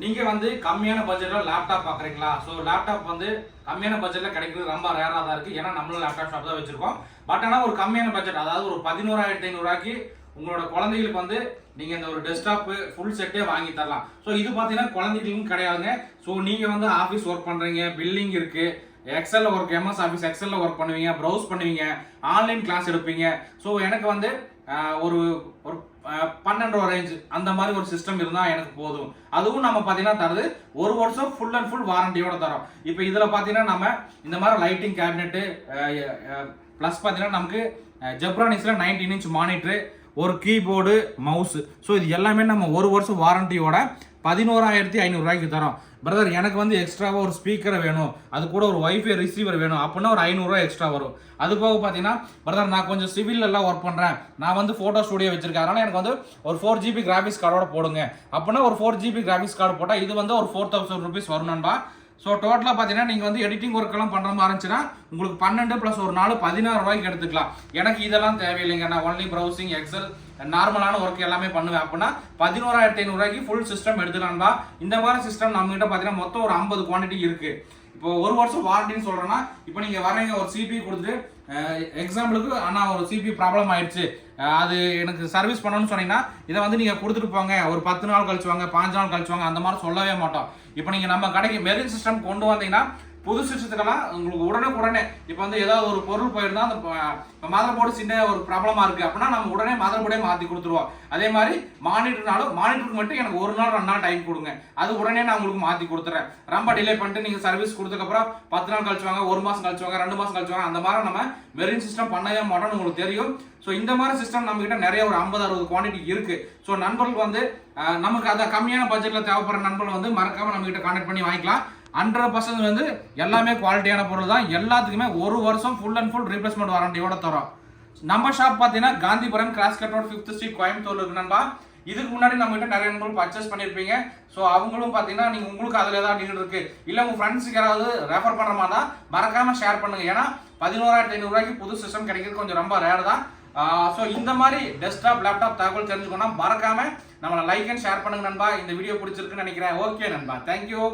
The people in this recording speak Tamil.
நீங்க வந்து கம்மியான பட்ஜெட்ல லேப்டாப் பாக்குறீங்களா? ஸோ லேப்டாப் வந்து கம்மியான பட்ஜெட்ல கிடைக்கிறது ரொம்ப ரேரா தான் இருக்கு. ஏன்னா நம்மளும் லேப்டாப் ஷாப் தான் வச்சிருக்கோம். பட் ஆனால் ஒரு கம்மியான பட்ஜெட், அதாவது ஒரு 11,500 ரூபாய்க்கு உங்களோட குழந்தைகளுக்கு வந்து நீங்க இந்த ஒரு டெஸ்க்டாப் ஃபுல் செட்டே வாங்கி தரலாம். ஸோ இது பார்த்தீங்கன்னா குழந்தைகளுக்கும் கிடையாதுங்க. ஸோ நீங்க வந்து ஆஃபீஸ் ஒர்க் பண்றீங்க, பில்லிங் இருக்கு, எக்ஸல்ல ஒர்க், எம்எஸ் ஆஃபீஸ் எக்ஸல்ல ஒர்க் பண்ணுவீங்க, ப்ரௌஸ் பண்ணுவீங்க, ஆன்லைன் கிளாஸ் எடுப்பீங்க. ஸோ எனக்கு வந்து ஒரு ஒரு 12 ரேஞ்ச் அந்த மாதிரி ஒரு சிஸ்டம் இருந்தால் எனக்கு போதும். அதுவும் நம்ம பார்த்தீங்கன்னா தரது ஒரு வருஷம் ஃபுல் அண்ட் ஃபுல் வாரண்டியோட தரோம். இப்போ இதில் பார்த்தீங்கன்னா நம்ம இந்த மாதிரி லைட்டிங் கேபினெட்டு ப்ளஸ் பார்த்தீங்கன்னா நமக்கு ஜெப்ரானிக்ஸில் 19 இன்ச் மானிட்டரு, ஒரு கீபோர்டு, மவுஸ். ஸோ இது எல்லாமே நம்ம ஒரு வருஷம் வாரண்டியோட 11,500 ரூபாய்க்கு தரோம். பிரதர் எனக்கு வந்து எக்ஸ்ட்ராவாக ஒரு ஸ்பீக்கரை வேணும், அது கூட ஒரு வைஃபை ரிசீவர் வேணும் அப்படின்னா ஒரு 500 ரூபாய் எக்ஸ்ட்ரா வரும். அது போக பார்த்தீங்கன்னா பிரதர் நான் கொஞ்சம் சிவில் எல்லாம் ஒர்க் பண்ணுறேன், நான் வந்து ஃபோட்டோ ஸ்டுடியோ வச்சிருக்கேன், அதனால் எனக்கு வந்து ஒரு 4GB கிராஃபிக்ஸ் கார்டோட போடுங்க அப்படின்னா ஒரு 4GB கிராஃபிக்ஸ் கார்டு போட்டால் இது வந்து ஒரு 4,000 rupees வரும் நண்பா. ஸோ டோட்டலாக பார்த்தீங்கன்னா நீங்கள் வந்து எடிட்டிங் ஒர்க் எல்லாம் பண்ணுற மாதிரி இருந்துச்சுன்னா உங்களுக்கு 12 + ஒரு 4 16 ரூபாய்க்கு எடுத்துக்கலாம். எனக்கு இதெல்லாம் தேவையில்லைங்க, நான் ஒன்லி ப்ரௌசிங், எக்ஸல், நார்மலான ஒர்க் எல்லாமே பண்ணுவேன் அப்படின்னா 11,500 ரூபாய்க்கு ஃபுல் சிஸ்டம் எடுத்துக்கலாம்பா. இந்த மாதிரி சிஸ்டம் நம்ம கிட்ட பார்த்தீங்கன்னா மொத்தம் ஒரு 50 குவான்டிட்டி இருக்கு. இப்போ ஒரு வருஷம் வாரண்டின்னு சொல்றேன்னா, இப்போ நீங்க வரீங்க ஒரு சிபி கொடுத்துட்டு எக்ஸாம்பிளுக்கு ஆனால் ஒரு சிபி ப்ராப்ளம் ஆயிடுச்சு, அது எனக்கு சர்வீஸ் பண்ணணும்னு சொன்னீங்கன்னா இதை வந்து நீங்கள் கொடுத்துட்டு போங்க, ஒரு 10 நாள் கழிச்சு வாங்க, 5 நாள் கழிச்சு வாங்க, அந்த மாதிரி சொல்லவே மாட்டோம். இப்போ நீங்கள் நம்ம கடைக்கு மெரின் சிஸ்டம் கொண்டு வந்தீங்கன்னா புது சிஸ்டத்துக்கெல்லாம் உங்களுக்கு உடனே இப்போ வந்து ஏதாவது ஒரு பொருள் போயிருந்தா அந்த மதர் போர்டு சின்ன ஒரு ப்ராப்ளமா இருக்கு அப்படின்னா நம்ம உடனே மதர் போர்டே மாற்றி கொடுத்துருவோம். அதே மாதிரி மானிட்டருக்கு மட்டும் எனக்கு 1 நாள் 2 நாள் டைம் கொடுங்க, அது உடனே நான் உங்களுக்கு மாற்றி கொடுத்துறேன். ரொம்ப டிலே பண்ணிட்டு நீங்கள் சர்வீஸ் கொடுத்ததுக்கப்புறம் 10 நாள் கழிச்சு வாங்க, 1 மாதம் கழிச்சு வாங்க, 2 மாதம் கழிச்சு வாங்க, அந்த மாதிரி நம்ம மெரின் சிஸ்டம் பண்ணவே மாட்டோம்னு உங்களுக்கு தெரியும். ஸோ இந்த மாதிரி சிஸ்டம் நம்ம கிட்ட நிறைய ஒரு 50-60 குவான்டிட்டி இருக்கு. ஸோ நண்பர்கள் வந்து நமக்கு அதை கம்மியான பட்ஜெட்டில் தேவைப்படுற நண்பர்கள் வந்து மறக்காம நம்ம கிட்ட கான்டாக்ட் பண்ணி வாங்கிக்கலாம். 100% வந்து எல்லாமே குவாலிட்டியான பொருள் தான். எல்லாத்துக்குமே ஒரு வருஷம் ஃபுல் அண்ட் ஃபுல் ரீப்ளேஸ்மெண்ட் வாரண்டியோட தரோம். நம்ம ஷாப் பார்த்தீங்கன்னா Gandhipuram cross cut road 5th street Coimbatore இருக்கு நண்பா. இதுக்கு முன்னாடி நம்ம கிட்ட நிறைய நண்பர்கள் பர்ச்சேஸ் பண்ணியிருப்பீங்க. ஸோ அவங்களும் பார்த்தீங்கன்னா நீங்கள் உங்களுக்கு அதில் ஏதாவது நீட் இருக்கு, இல்லை உங்கள் ஃப்ரெண்ட்ஸுக்கு யாராவது ரெஃபர் பண்ணுற மாதிரி தான் மறக்காம ஷேர் பண்ணுங்க. ஏன்னா 11,500 ரூபாய்க்கு புது சிஸ்டம் கிடைக்கிறது கொஞ்சம் ரொம்ப ரேர் தான். ஸோ இந்த மாதிரி டெஸ்க்டாப் லேப்டாப் தகவல் தெரிஞ்சுக்கணும்னா மறக்காம நம்மளை லைக் அண்ட் ஷேர் பண்ணுங்க நண்பா. இந்த வீடியோ பிடிச்சிருக்குன்னு நினைக்கிறேன். ஓகே நண்பா, தேங்க்யூ.